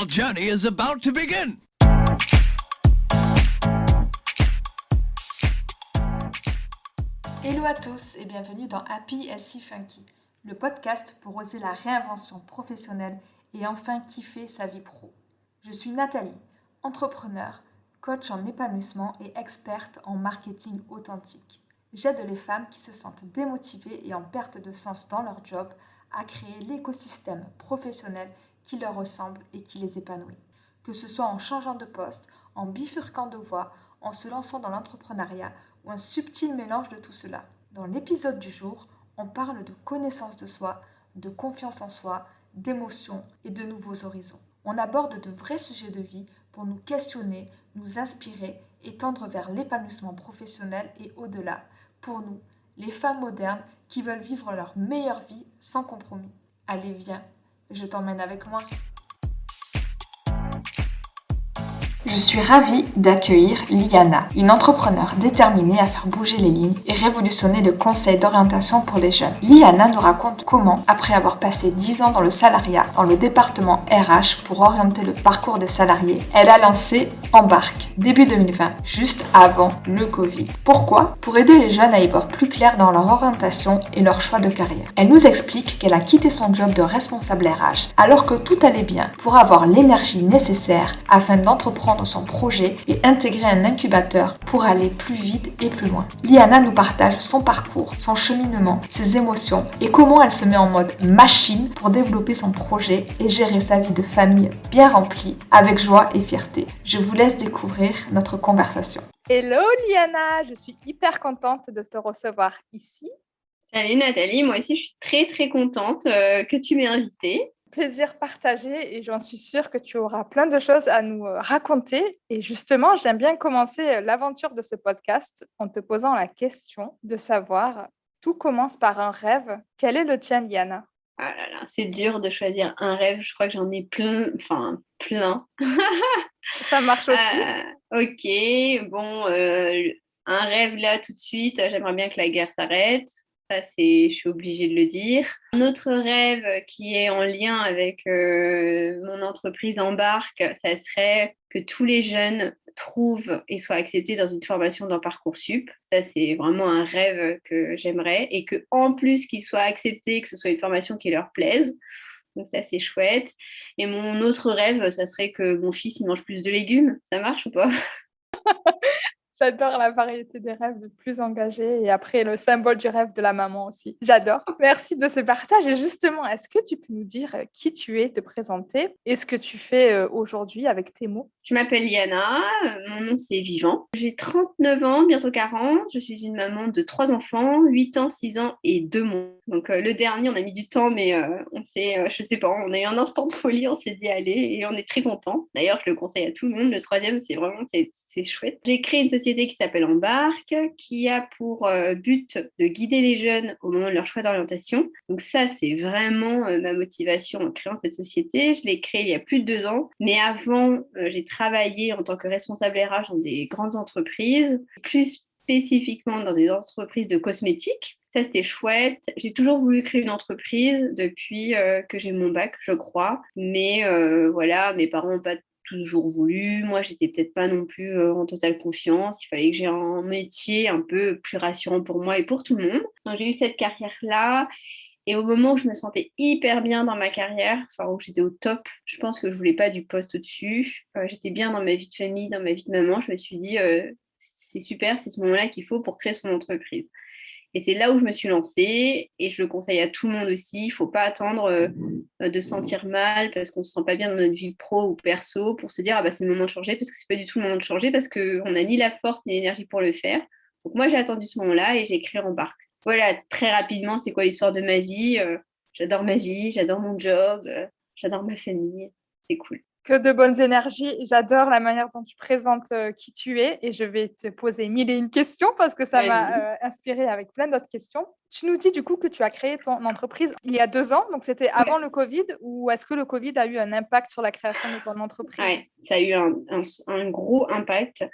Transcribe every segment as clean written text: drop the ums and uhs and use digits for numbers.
Your journey is about to begin. Hello à tous et bienvenue dans Happy Healthy Funky, le podcast pour oser la réinvention professionnelle et enfin kiffer sa vie pro. Je suis Nathalie, entrepreneur, coach en épanouissement et experte en marketing authentique. J'aide les femmes qui se sentent démotivées et en perte de sens dans leur job à créer l'écosystème professionnel qui leur ressemble et qui les épanouit. Que ce soit en changeant de poste, en bifurquant de voie, en se lançant dans l'entrepreneuriat ou un subtil mélange de tout cela. Dans l'épisode du jour, on parle de connaissance de soi, de confiance en soi, d'émotions et de nouveaux horizons. On aborde de vrais sujets de vie pour nous questionner, nous inspirer et tendre vers l'épanouissement professionnel et au-delà. Pour nous, les femmes modernes qui veulent vivre leur meilleure vie sans compromis. Allez, viens, je t'emmène avec moi. Je suis ravie d'accueillir Liana, une entrepreneure déterminée à faire bouger les lignes et révolutionner le conseil d'orientation pour les jeunes. Liana nous raconte comment, après avoir passé 10 ans dans le salariat, dans le département RH pour orienter le parcours des salariés, elle a lancé Embarque, début 2020, juste avant le Covid. Pourquoi ? Pour aider les jeunes à y voir plus clair dans leur orientation et leur choix de carrière. Elle nous explique qu'elle a quitté son job de responsable RH alors que tout allait bien pour avoir l'énergie nécessaire afin d'entreprendre son projet et intégrer un incubateur pour aller plus vite et plus loin. Liana nous partage son parcours, son cheminement, ses émotions et comment elle se met en mode machine pour développer son projet et gérer sa vie de famille bien remplie avec joie et fierté. Je vous laisse découvrir notre conversation. Hello Liana, je suis hyper contente de te recevoir ici. Salut Nathalie, moi aussi je suis très très contente que tu m'aies invitée. Plaisir partagé et j'en suis sûre que tu auras plein de choses à nous raconter. Et justement, j'aime bien commencer l'aventure de ce podcast en te posant la question de savoir, tout commence par un rêve. Quel est le tien, Liana ? Ah là là, c'est dur de choisir un rêve, je crois que j'en ai plein. Ça marche aussi. Ok, bon, un rêve là tout de suite, j'aimerais bien que la guerre s'arrête. Ça, je suis obligée de le dire. Un autre rêve qui est en lien avec mon entreprise Embarque, ça serait que tous les jeunes trouvent et soient acceptés dans une formation dans Parcoursup. Ça, c'est vraiment un rêve que j'aimerais. Et qu'en plus qu'ils soient acceptés, que ce soit une formation qui leur plaise. Donc ça, c'est chouette. Et mon autre rêve, ça serait que mon fils, il mange plus de légumes. Ça marche ou pas ? J'adore la variété des rêves les plus engagés et après le symbole du rêve de la maman aussi. J'adore. Merci de ce partage. Et justement, est-ce que tu peux nous dire qui tu es, te présenter et ce que tu fais aujourd'hui avec tes mots ? Je m'appelle Liana, mon nom c'est Vivant. J'ai 39 ans, bientôt 40. Je suis une maman de 3 enfants, 8 ans, 6 ans et 2 mois. Donc le dernier, on a mis du temps, mais je sais pas, on a eu un instant de folie, on s'est dit allez et on est très contents. D'ailleurs, je le conseille à tout le monde. Le troisième, c'est chouette. J'ai créé une société qui s'appelle Embarque, qui a pour but de guider les jeunes au moment de leur choix d'orientation. Donc ça, c'est vraiment ma motivation en créant cette société. Je l'ai créée il y a plus de 2 ans, mais avant, j'ai travaillé en tant que responsable RH dans des grandes entreprises, plus spécifiquement dans des entreprises de cosmétiques. Ça, c'était chouette. J'ai toujours voulu créer une entreprise depuis que j'ai mon bac, je crois. Mais voilà, mes parents n'ont pas toujours voulu. Moi, j'étais peut-être pas non plus en totale confiance. Il fallait que j'ai un métier un peu plus rassurant pour moi et pour tout le monde. Donc, j'ai eu cette carrière-là. Et au moment où je me sentais hyper bien dans ma carrière, enfin où j'étais au top, je pense que je voulais pas du poste au-dessus. J'étais bien dans ma vie de famille, dans ma vie de maman. Je me suis dit, c'est super, c'est ce moment-là qu'il faut pour créer son entreprise. Et c'est là où je me suis lancée et je le conseille à tout le monde aussi. Il ne faut pas attendre de se sentir mal parce qu'on ne se sent pas bien dans notre vie pro ou perso pour se dire ah bah, c'est le moment de changer parce que ce n'est pas du tout le moment de changer parce qu'on n'a ni la force ni l'énergie pour le faire. Donc moi j'ai attendu ce moment-là et j'ai créé Embarque. Voilà, très rapidement, c'est quoi l'histoire de ma vie. J'adore ma vie, j'adore mon job, j'adore ma famille. C'est cool. Que de bonnes énergies. J'adore la manière dont tu présentes qui tu es et je vais te poser mille et une questions parce que ça m'a inspirée avec plein d'autres questions. Tu nous dis du coup que tu as créé ton entreprise il y a 2 ans, donc c'était avant le Covid ou est-ce que le Covid a eu un impact sur la création de ton entreprise ? Oui, ça a eu un gros impact.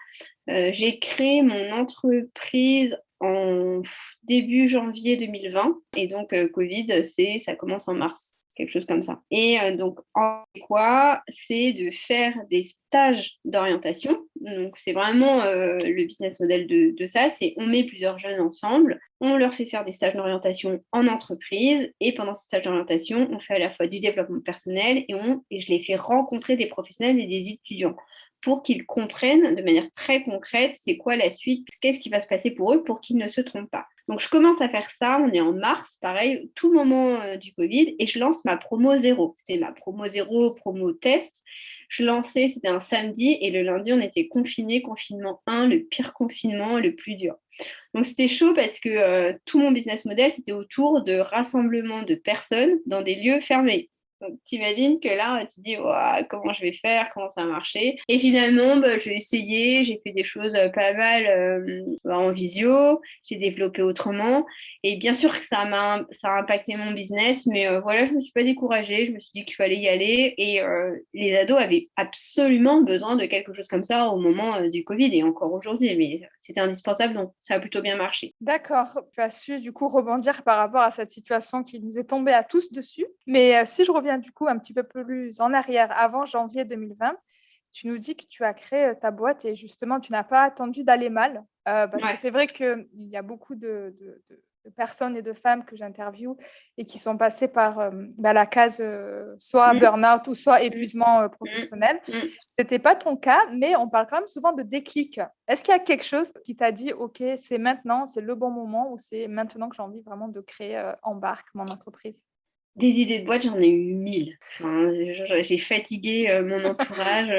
J'ai créé mon entreprise en début janvier 2020 et donc Covid, ça commence en mars. quelque chose comme ça. Et donc, en quoi, c'est de faire des stages d'orientation. Donc, c'est vraiment le business model de ça, c'est on met plusieurs jeunes ensemble, on leur fait faire des stages d'orientation en entreprise, et pendant ces stages d'orientation, on fait à la fois du développement personnel et je les fais rencontrer des professionnels et des étudiants pour qu'ils comprennent de manière très concrète c'est quoi la suite, qu'est-ce qui va se passer pour eux pour qu'ils ne se trompent pas. Donc, je commence à faire ça, on est en mars, pareil, tout moment du Covid, et je lance ma promo 0. C'était ma promo 0, promo test. Je lançais, c'était un samedi, et le lundi, on était confinés, confinement 1, le pire confinement, le plus dur. Donc, c'était chaud parce que tout mon business model, c'était autour de rassemblement de personnes dans des lieux fermés. Donc, t'imagines que là, tu te dis, ouah, comment je vais faire, comment ça va marcher. Et finalement, j'ai essayé, j'ai fait des choses pas mal en visio, j'ai développé autrement. Et bien sûr que ça a impacté mon business, mais voilà, je ne me suis pas découragée, je me suis dit qu'il fallait y aller. Et les ados avaient absolument besoin de quelque chose comme ça au moment du Covid et encore aujourd'hui, mais c'était indispensable, donc ça a plutôt bien marché. D'accord, tu as su du coup rebondir par rapport à cette situation qui nous est tombée à tous dessus. Mais si je reviens du coup un petit peu plus en arrière, avant janvier 2020, tu nous dis que tu as créé ta boîte et justement tu n'as pas attendu d'aller mal. Parce que Ouais. c'est vrai qu'il y a beaucoup de personnes et de femmes que j'interviewe et qui sont passées par la case soit Mmh, burn-out ou soit épuisement mmh, professionnel. mmh. C'était pas ton cas, mais on parle quand même souvent de déclic. Est-ce qu'il y a quelque chose qui t'a dit, OK, c'est maintenant, c'est le bon moment ou c'est maintenant que j'ai envie vraiment de créer Embarque, mon entreprise? Des idées de boîte, j'en ai eu 1000. Enfin, j'ai fatigué mon entourage,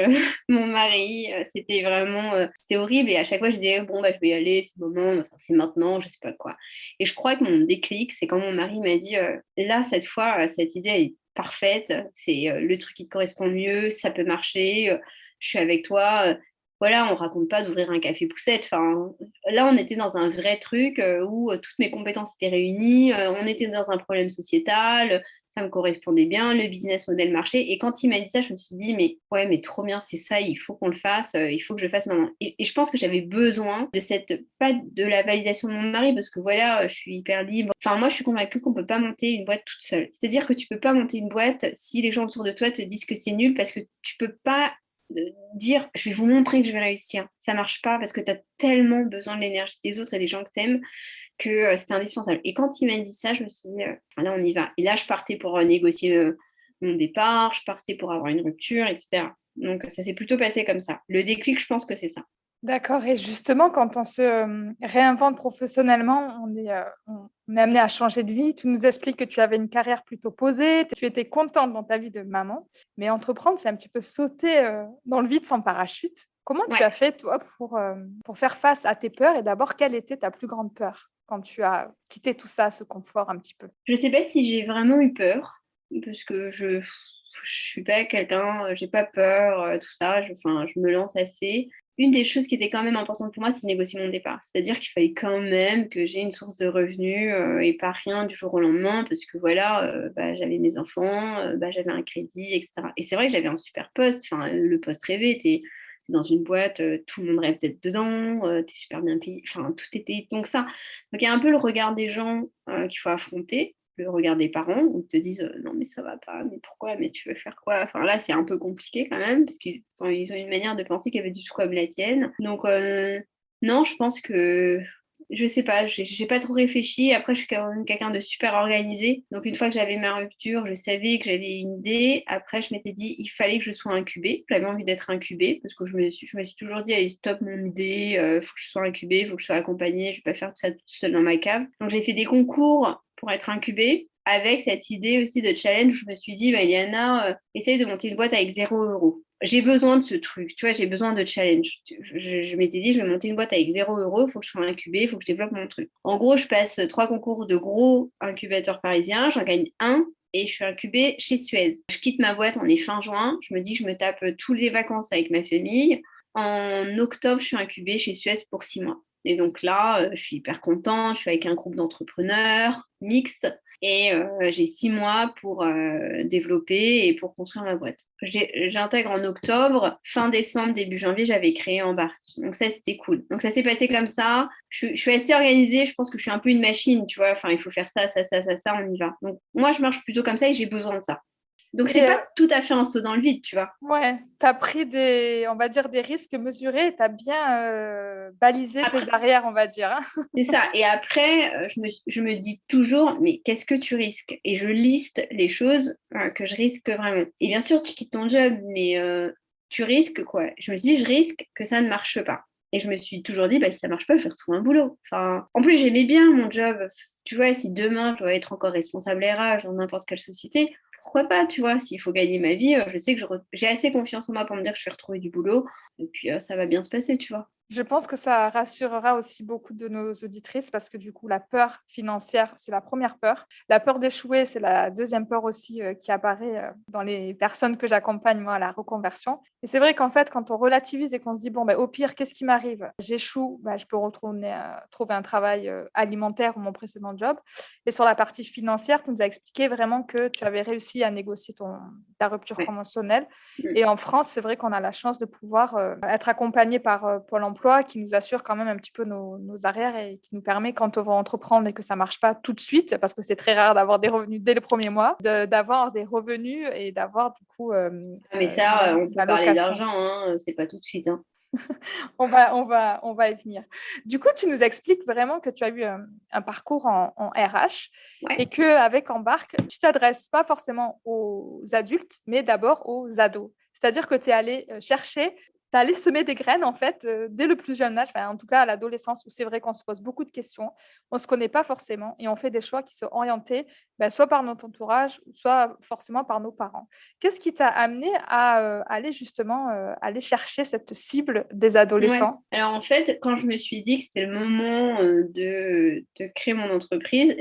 mon mari. C'était vraiment, c'était horrible. Et à chaque fois, je disais, bon, je vais y aller, c'est le moment, enfin, c'est maintenant, je sais pas quoi. Et je crois que mon déclic, c'est quand mon mari m'a dit, là, cette fois, cette idée, elle est parfaite. C'est le truc qui te correspond le mieux, ça peut marcher. Je suis avec toi. Voilà, on raconte pas d'ouvrir un café poussette. Enfin, là, on était dans un vrai truc où toutes mes compétences étaient réunies. On était dans un problème sociétal. Ça me correspondait bien. Le business model marchait. Et quand il m'a dit ça, je me suis dit, mais ouais, mais trop bien, c'est ça. Il faut qu'on le fasse. Il faut que je le fasse maintenant. Et je pense que j'avais besoin de pas de la validation de mon mari, parce que voilà, je suis hyper libre. Enfin, moi, je suis convaincue qu'on peut pas monter une boîte toute seule. C'est-à-dire que tu peux pas monter une boîte si les gens autour de toi te disent que c'est nul, parce que tu peux pas dire je vais vous montrer que je vais réussir. Ça marche pas parce que tu as tellement besoin de l'énergie des autres et des gens que tu aimes que c'était indispensable. Et quand il m'a dit ça, je me suis dit, là, on y va. Et là, je partais pour négocier mon départ, je partais pour avoir une rupture, etc. Donc, ça s'est plutôt passé comme ça. Le déclic, je pense que c'est ça. D'accord. Et justement, quand on se réinvente professionnellement, on est amené à changer de vie. Tu nous expliques que tu avais une carrière plutôt posée, tu étais contente dans ta vie de maman, mais entreprendre, c'est un petit peu sauter dans le vide sans parachute. Comment tu Ouais. as fait, toi, pour faire face à tes peurs? Et d'abord, quelle était ta plus grande peur quand tu as quitté tout ça, ce confort un petit peu? Je sais pas si j'ai vraiment eu peur, parce que je suis pas quelqu'un, j'ai pas peur, tout ça, enfin, je me lance assez. Une des choses qui était quand même importante pour moi, c'est de négocier mon départ. C'est-à-dire qu'il fallait quand même que j'ai une source de revenus et pas rien du jour au lendemain, parce que voilà, j'avais mes enfants, j'avais un crédit, etc. Et c'est vrai que j'avais un super poste, enfin, le poste rêvé, t'es dans une boîte, tout le monde rêve d'être dedans, t'es super bien payé, enfin, tout était donc ça. Donc il y a un peu le regard des gens qu'il faut affronter, le regard des parents, où ils te disent non mais ça va pas, mais pourquoi, mais tu veux faire quoi? Enfin là c'est un peu compliqué quand même, parce qu'ils ont une manière de penser qui est pas du tout comme la tienne. Donc non, je pense que je sais pas, j'ai pas trop réfléchi. Après, je suis quand même quelqu'un de super organisé. Donc, une fois que j'avais ma rupture, je savais que j'avais une idée. Après, je m'étais dit, il fallait que je sois incubée. J'avais envie d'être incubée parce que je me suis toujours dit, allez, stop mon idée, faut que je sois incubée, il faut que je sois accompagnée. Je vais pas faire tout ça toute seule dans ma cave. Donc, j'ai fait des concours pour être incubée, avec cette idée aussi de challenge. Je me suis dit, Eliana, essaye de monter une boîte avec 0 €. J'ai besoin de ce truc, tu vois, j'ai besoin de challenge. Je m'étais dit, je vais monter une boîte avec 0 €, il faut que je sois incubée, il faut que je développe mon truc. En gros, je passe 3 concours de gros incubateurs parisiens, j'en gagne un et je suis incubée chez Suez. Je quitte ma boîte, on est fin juin, je me dis que je me tape toutes les vacances avec ma famille. En octobre, je suis incubée chez Suez pour 6 mois. Et donc là, je suis hyper contente, je suis avec un groupe d'entrepreneurs mixtes. et j'ai 6 mois pour développer et pour construire ma boîte. J'intègre en octobre, fin décembre, début janvier, j'avais créé Embarque. Donc ça, c'était cool. Donc ça s'est passé comme ça. Je suis assez organisée, je pense que je suis un peu une machine, tu vois. Enfin, il faut faire ça, ça, ça, ça, ça, on y va. Donc moi, je marche plutôt comme ça et j'ai besoin de ça. Donc c'est Et pas tout à fait un saut dans le vide, tu vois. ouais, tu as pris on va dire, des risques mesurés et tu as bien balisé tes Après, arrières, on va dire, hein. c'est ça. Et après, je me dis toujours, mais qu'est-ce que tu risques? Et je liste les choses que je risque vraiment. Et bien sûr, tu quittes ton job, mais tu risques quoi? Je me dis, je risque que ça ne marche pas. Et je me suis toujours dit, bah, si ça marche pas, je vais retrouver un boulot. Enfin, en plus, j'aimais bien mon job. Tu vois, si demain, je dois être encore responsable RH dans n'importe quelle société, pourquoi pas, tu vois? S'il faut gagner ma vie, je sais que j'ai assez confiance en moi pour me dire que je vais retrouver du boulot. Et puis, ça va bien se passer, tu vois. Je pense que ça rassurera aussi beaucoup de nos auditrices parce que du coup, la peur financière, c'est la première peur. La peur d'échouer, c'est la deuxième peur aussi qui apparaît dans les personnes que j'accompagne, moi, à la reconversion. Et c'est vrai qu'en fait, quand on relativise et qu'on se dit, bon, ben, au pire, qu'est-ce qui m'arrive? J'échoue, ben, je peux retourner trouver un travail alimentaire ou mon précédent job. Et sur la partie financière, tu nous as expliqué vraiment que tu avais réussi à négocier ta rupture Ouais. conventionnelle. Mm. Et en France, c'est vrai qu'on a la chance de pouvoir être accompagné par Pôle emploi qui nous assure quand même un petit peu nos arrières et qui nous permet, quand on va entreprendre et que ça ne marche pas tout de suite, parce que c'est très rare d'avoir des revenus dès le premier mois, d'avoir des revenus et d'avoir du coup Ah, mais ça, on peut la parler location. d'argent, hein, c'est pas tout de suite, hein. On va y venir. Du coup, tu nous expliques vraiment que tu as eu un parcours en RH et Ouais. qu'avec Embarque, tu t'adresses pas forcément aux adultes, mais d'abord aux ados. C'est-à-dire que tu es allé chercher, tu es allé semer des graines, en fait, dès le plus jeune âge, enfin, en tout cas à l'adolescence, où c'est vrai qu'on se pose beaucoup de questions, on ne se connaît pas forcément et on fait des choix qui sont orientés soit par notre entourage, soit forcément par nos parents. Qu'est-ce qui t'a amené à aller justement aller chercher cette cible des Ouais. adolescents? Alors en fait, quand je me suis dit que c'était le moment de créer mon entreprise,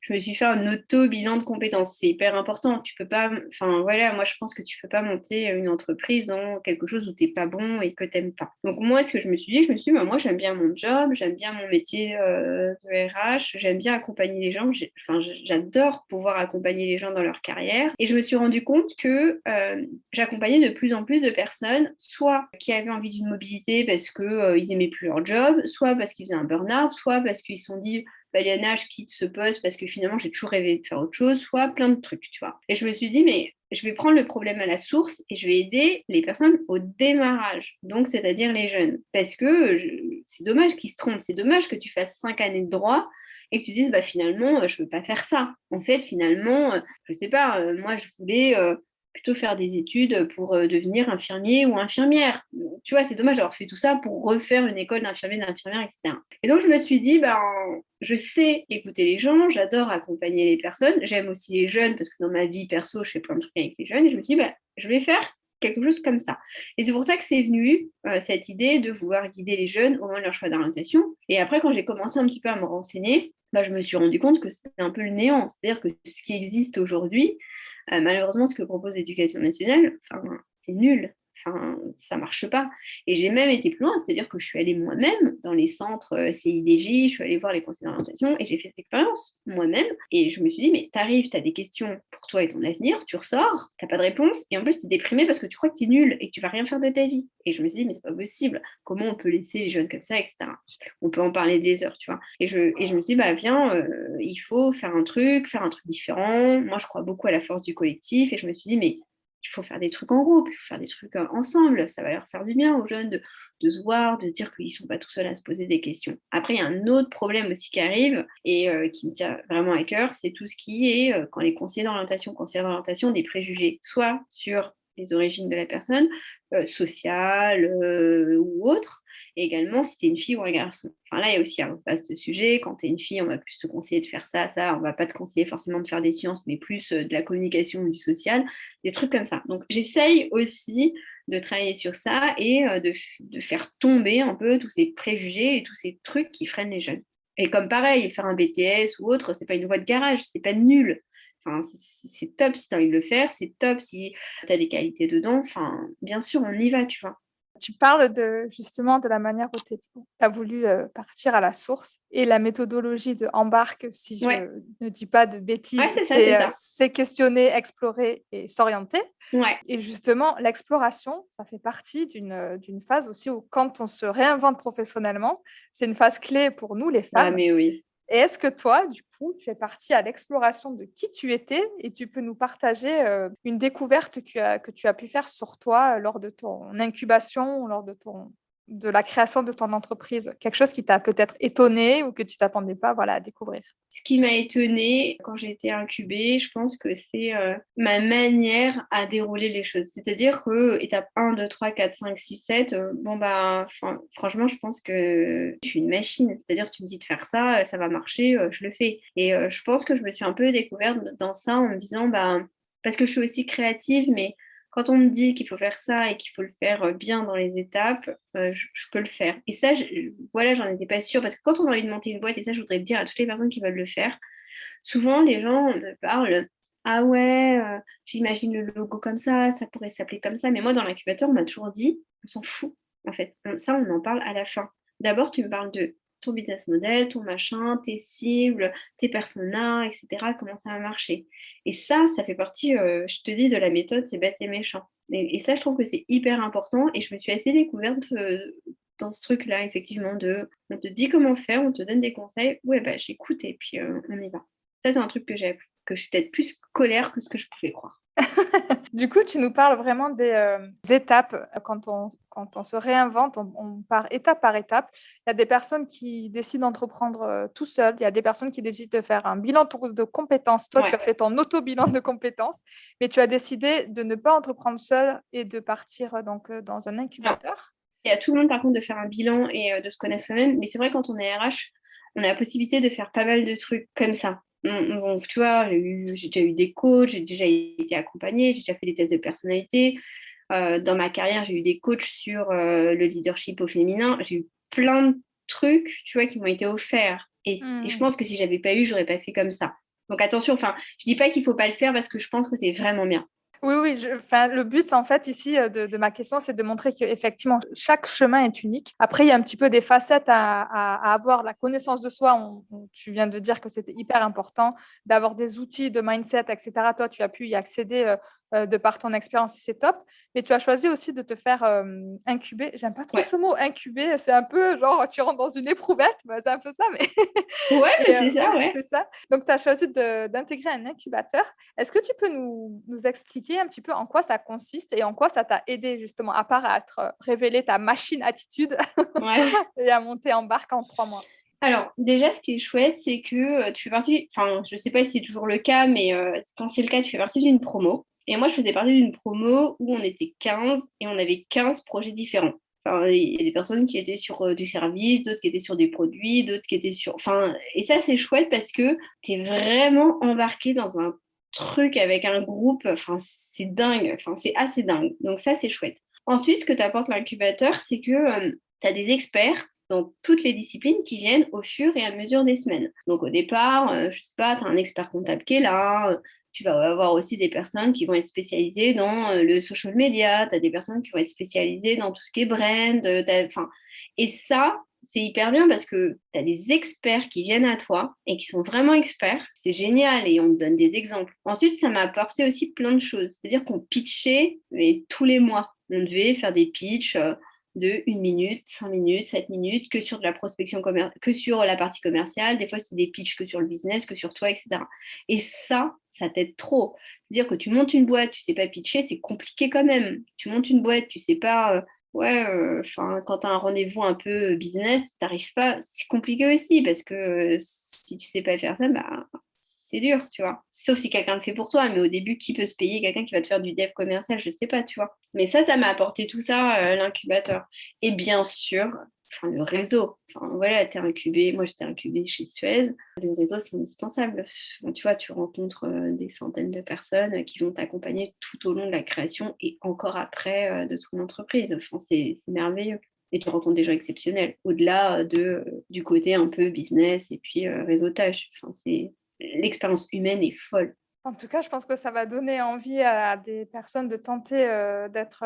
je me suis fait un auto-bilan de compétences. C'est hyper important. Tu peux pas, enfin voilà, moi je pense que tu peux pas monter une entreprise dans quelque chose où tu n'es pas bon et que tu n'aimes pas. Donc moi, ce que je me suis dit, bah, moi j'aime bien mon job, j'aime bien mon métier de RH, j'aime bien accompagner les gens. J'adore pouvoir accompagner les gens dans leur carrière. Et je me suis rendu compte que j'accompagnais de plus en plus de personnes, soit qui avaient envie d'une mobilité parce qu'ils ils aimaient plus leur job, soit parce qu'ils faisaient un burn-out, soit parce qu'ils se sont dit bah, Léana, je quitte ce poste parce que finalement j'ai toujours rêvé de faire autre chose, soit plein de trucs, tu vois. Et je me suis dit, mais je vais prendre le problème à la source et je vais aider les personnes au démarrage, donc c'est-à-dire les jeunes. Parce que c'est dommage qu'ils se trompent, c'est dommage que tu fasses 5 années de droit et que tu dises, bah finalement, je ne veux pas faire ça. En fait, finalement, je ne sais pas, moi je voulais plutôt faire des études pour devenir infirmier ou infirmière. Tu vois, c'est dommage d'avoir fait tout ça pour refaire une école d'infirmier, d'infirmière, etc. Et donc, je me suis dit, ben, je sais écouter les gens, j'adore accompagner les personnes, j'aime aussi les jeunes parce que dans ma vie perso, je fais plein de trucs avec les jeunes. Et je me suis dit, ben, je vais faire quelque chose comme ça. Et c'est pour ça que c'est venu cette idée de vouloir guider les jeunes au moment de leur choix d'orientation. Et après, quand j'ai commencé un petit peu à me renseigner, ben, je me suis rendu compte que c'était un peu le néant. C'est-à-dire que ce qui existe aujourd'hui, malheureusement, ce que propose l'éducation nationale, c'est nul. Enfin, ça marche pas. Et j'ai même été plus loin, c'est-à-dire que je suis allée moi-même dans les centres CIDJ, je suis allée voir les conseils d'orientation et j'ai fait cette expérience moi-même. Et je me suis dit, mais t'arrives, t'as des questions pour toi et ton avenir, tu ressors, t'as pas de réponse et en plus t'es déprimée parce que tu crois que t'es nul et que tu vas rien faire de ta vie. Et je me suis dit, mais c'est pas possible. Comment on peut laisser les jeunes comme ça, etc. On peut en parler des heures, tu vois. Et je me suis dit, bah viens, il faut faire un truc différent. Moi, je crois beaucoup à la force du collectif et je me suis dit, mais il faut faire des trucs en groupe, il faut faire des trucs ensemble, ça va leur faire du bien aux jeunes de se voir, de se dire qu'ils ne sont pas tout seuls à se poser des questions. Après, il y a un autre problème aussi qui arrive et qui me tient vraiment à cœur, c'est tout ce qui est, quand les conseillers d'orientation, des préjugés, soit sur les origines de la personne, sociales ou autres, et également si tu es une fille ou un garçon. Enfin là, il y a aussi un vaste sujet. Quand tu es une fille, on va plus te conseiller de faire ça, ça. On va pas te conseiller forcément de faire des sciences, mais plus de la communication ou du social, des trucs comme ça. Donc j'essaye aussi de travailler sur ça et de faire tomber un peu tous ces préjugés et tous ces trucs qui freinent les jeunes. Et comme pareil, faire un BTS ou autre, c'est pas une voie de garage, c'est pas nul. Enfin, c'est top si tu as envie de le faire, c'est top si tu as des qualités dedans. Enfin, bien sûr, on y va, tu vois. Tu parles justement de la manière où tu as voulu partir à la source et la méthodologie de Embarque, si je Ouais, ne dis pas de ouais, bêtises, c'est ça, c'est ça. c'est questionner, explorer et s'orienter. Ouais, Et justement, l'exploration, ça fait partie d'une phase aussi où quand on se réinvente professionnellement, c'est une phase clé pour nous, les ah, femmes. mais oui. Et est-ce que toi, du coup, tu es partie à l'exploration de qui tu étais et tu peux nous partager une découverte que tu as pu faire sur toi lors de ton incubation, lors de la création de ton entreprise? Quelque chose qui t'a peut-être étonné ou que tu t'attendais pas, voilà, à découvrir. Ce qui m'a étonnée quand j'ai été incubée, je pense que c'est ma manière à dérouler les choses. C'est-à-dire que étape 1, 2, 3, 4, 5, 6, 7, bon bah franchement, je pense que je suis une machine. C'est-à-dire tu me dis de faire ça, ça va marcher, je le fais. Et je pense que je me suis un peu découverte dans ça en me disant bah parce que je suis aussi créative, mais quand on me dit qu'il faut faire ça et qu'il faut le faire bien dans les étapes, je peux le faire. Et ça, voilà, j'en étais pas sûre parce que quand on a envie de monter une boîte, et ça, je voudrais le dire à toutes les personnes qui veulent le faire, souvent les gens me parlent, ah ouais, j'imagine le logo comme ça pourrait s'appeler comme ça. Mais moi, dans l'incubateur, on m'a toujours dit, on s'en fout, en fait. Ça, on en parle à la fin. D'abord, tu me parles de ton business model, ton machin, tes cibles, tes personas, etc. Comment ça va marcher. Et ça fait partie, je te dis, de la méthode, c'est bête et méchant. Et ça, je trouve que c'est hyper important. Et je me suis assez découverte dans ce truc-là, effectivement, on te dit comment faire, on te donne des conseils. Ouais, bah j'écoute et puis on y va. Ça, c'est un truc que j'ai appris, que je suis peut-être plus colère que ce que je pouvais croire. Du coup, tu nous parles vraiment des étapes. Quand on se réinvente, on part étape par étape. Il y a des personnes qui décident d'entreprendre tout seul. Il y a des personnes qui décident de faire un bilan de compétences. Toi, tu as Ouais. fait ton auto-bilan de compétences, mais tu as décidé de ne pas entreprendre seul et de partir dans un Alors, incubateur. et à tout le monde, par contre, de faire un bilan et de se connaître soi-même. Mais c'est vrai, quand on est RH, on a la possibilité de faire pas mal de trucs comme ça. Bon, tu vois, j'ai déjà eu des coachs, j'ai déjà été accompagnée, j'ai déjà fait des tests de personnalité. Dans ma carrière, j'ai eu des coachs sur le leadership au féminin. J'ai eu plein de trucs, tu vois, qui m'ont été offerts. Et je Hmm. pense que si j'avais pas eu, j'aurais pas fait comme ça. Donc attention, enfin, je dis pas qu'il faut pas le faire parce que je pense que c'est vraiment bien. Oui, oui. Enfin, le but, en fait, ici, de ma question, c'est de montrer qu'effectivement, chaque chemin est unique. Après, il y a un petit peu des facettes à avoir. La connaissance de soi, tu viens de dire que c'était hyper important, d'avoir des outils de mindset, etc. Toi, tu as pu y accéder de par ton expérience et c'est top. Mais tu as choisi aussi de te faire incuber. J'aime pas trop Ouais. ce mot, incuber. C'est un peu genre, tu rentres dans une éprouvette. Bah, c'est un peu ça, mais Ouais, et, mais c'est ça, ouais. c'est ça. Donc, tu as choisi d'intégrer un incubateur. Est-ce que tu peux nous expliquer un petit peu en quoi ça consiste et en quoi ça t'a aidé justement, à part à révéler ta machine attitude Ouais. et à monter en barque en 3 mois? Alors, déjà, ce qui est chouette, c'est que tu fais partie, enfin, je sais pas si c'est toujours le cas, mais quand c'est le cas, tu fais partie d'une promo. Et moi, je faisais partie d'une promo où on était 15 et on avait 15 projets différents. Enfin, il y a des personnes qui étaient sur du service, d'autres qui étaient sur des produits, d'autres qui étaient sur... Enfin, et ça, c'est chouette parce que tu es vraiment embarqué dans un truc avec un groupe. Enfin, c'est dingue. Enfin, c'est assez dingue. Donc ça, c'est chouette. Ensuite, ce que t'apporte l'incubateur, c'est que tu as des experts dans toutes les disciplines qui viennent au fur et à mesure des semaines. Donc au départ, je sais pas, tu as un expert comptable qui est là, tu vas avoir aussi des personnes qui vont être spécialisées dans le social media, tu as des personnes qui vont être spécialisées dans tout ce qui est brand, enfin, et ça, c'est hyper bien parce que tu as des experts qui viennent à toi et qui sont vraiment experts. C'est génial et on te donne des exemples. Ensuite, ça m'a apporté aussi plein de choses. C'est-à-dire qu'on pitchait mais, tous les mois. On devait faire des pitchs de 1 minute, 5 minutes, 7 minutes, que sur de la prospection que sur la partie commerciale. Des fois, c'est des pitchs que sur le business, que sur toi, etc. Et ça t'aide trop. C'est-à-dire que tu montes une boîte, tu sais pas pitcher, c'est compliqué quand même. Tu montes une boîte, tu sais pas. Ouais, quand tu as un rendez-vous un peu business, tu n'arrives pas. C'est compliqué aussi parce que si tu sais pas faire ça, bah, c'est dur, tu vois. Sauf si quelqu'un le fait pour toi, mais au début, qui peut se payer quelqu'un qui va te faire du dev commercial, je sais pas, tu vois. Mais ça m'a apporté tout ça, l'incubateur. Et bien sûr, enfin, le réseau. Enfin, voilà, t'es incubé. Moi, j'étais incubée chez Suez. Le réseau, c'est indispensable. Enfin, tu vois, tu rencontres des centaines de personnes qui vont t'accompagner tout au long de la création et encore après de ton entreprise. Enfin, c'est merveilleux. Et tu rencontres des gens exceptionnels, au-delà du côté un peu business et puis réseautage. Enfin, l'expérience humaine est folle. En tout cas, je pense que ça va donner envie à des personnes de tenter d'être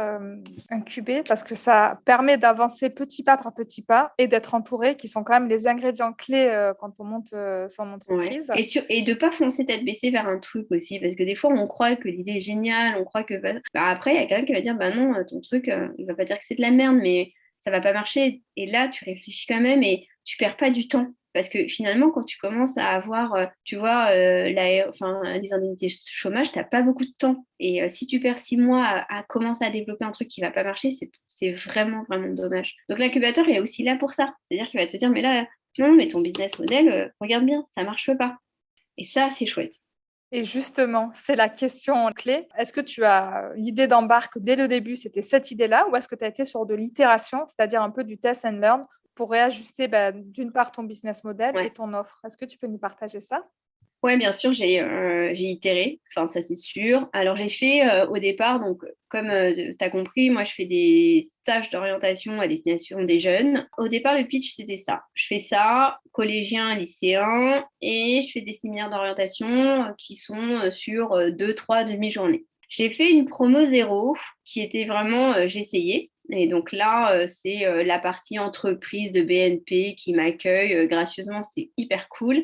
incubées parce que ça permet d'avancer petit pas par petit pas et d'être entouré, qui sont quand même les ingrédients clés quand on monte son Ouais. entreprise. Et de pas foncer tête baissée vers un truc aussi, parce que des fois on croit que l'idée est géniale, on croit que après il y a quelqu'un qui va dire bah non, ton truc, il va pas dire que c'est de la merde, mais ça va pas marcher. Et là tu réfléchis quand même et tu perds pas du temps. Parce que finalement, quand tu commences à avoir, tu vois, les indemnités chômage, t'as pas beaucoup de temps. Et si tu perds 6 mois à commencer à développer un truc qui va pas marcher, c'est vraiment, vraiment dommage. Donc l'incubateur, il est aussi là pour ça. C'est-à-dire qu'il va te dire, mais là, non, mais ton business model, regarde bien, ça marche pas. Et ça, c'est chouette. Et justement, c'est la question clé. Est-ce que tu as l'idée d'embarque dès le début, c'était cette idée-là, ou est-ce que tu as été sur de l'itération, c'est-à-dire un peu du test and learn, pour réajuster d'une part ton business model et Ouais. ton offre? Est-ce que tu peux nous partager ça? Ouais, bien sûr, j'ai itéré, enfin ça c'est sûr. Alors j'ai fait au départ, donc comme tu as compris, moi je fais des stages d'orientation à destination des jeunes. Au départ, le pitch c'était ça. Je fais ça, collégiens, lycéens, et je fais des séminaires d'orientation qui sont sur 2, 3 demi-journées. J'ai fait une promo zéro qui était vraiment, j'essayais. Et donc là, c'est la partie entreprise de BNP qui m'accueille gracieusement, c'était hyper cool.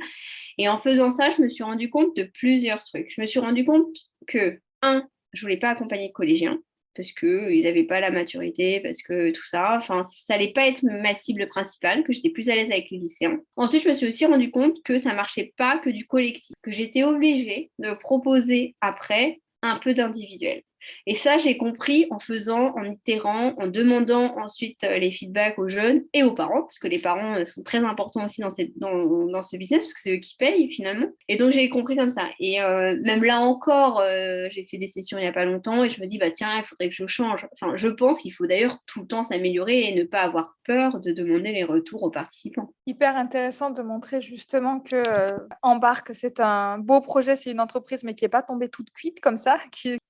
Et en faisant ça, je me suis rendu compte de plusieurs trucs. Je me suis rendu compte que, je voulais pas accompagner de collégiens parce qu'ils n'avaient pas la maturité, parce que tout ça, enfin, ça allait pas être ma cible principale, que j'étais plus à l'aise avec les lycéens. Ensuite, je me suis aussi rendu compte que ça marchait pas que du collectif, que j'étais obligée de proposer après un peu d'individuel. Et ça, j'ai compris en faisant, en itérant, en demandant ensuite les feedbacks aux jeunes et aux parents, parce que les parents sont très importants aussi dans ce business, parce que c'est eux qui payent finalement. Et donc, j'ai compris comme ça. Et même là encore, j'ai fait des sessions il n'y a pas longtemps et je me dis, bah tiens, il faudrait que je change. Enfin, je pense qu'il faut d'ailleurs tout le temps s'améliorer et ne pas avoir peur de demander les retours aux participants. Hyper intéressant de montrer justement que Embarque, c'est un beau projet, c'est une entreprise, mais qui n'est pas tombée toute cuite comme ça,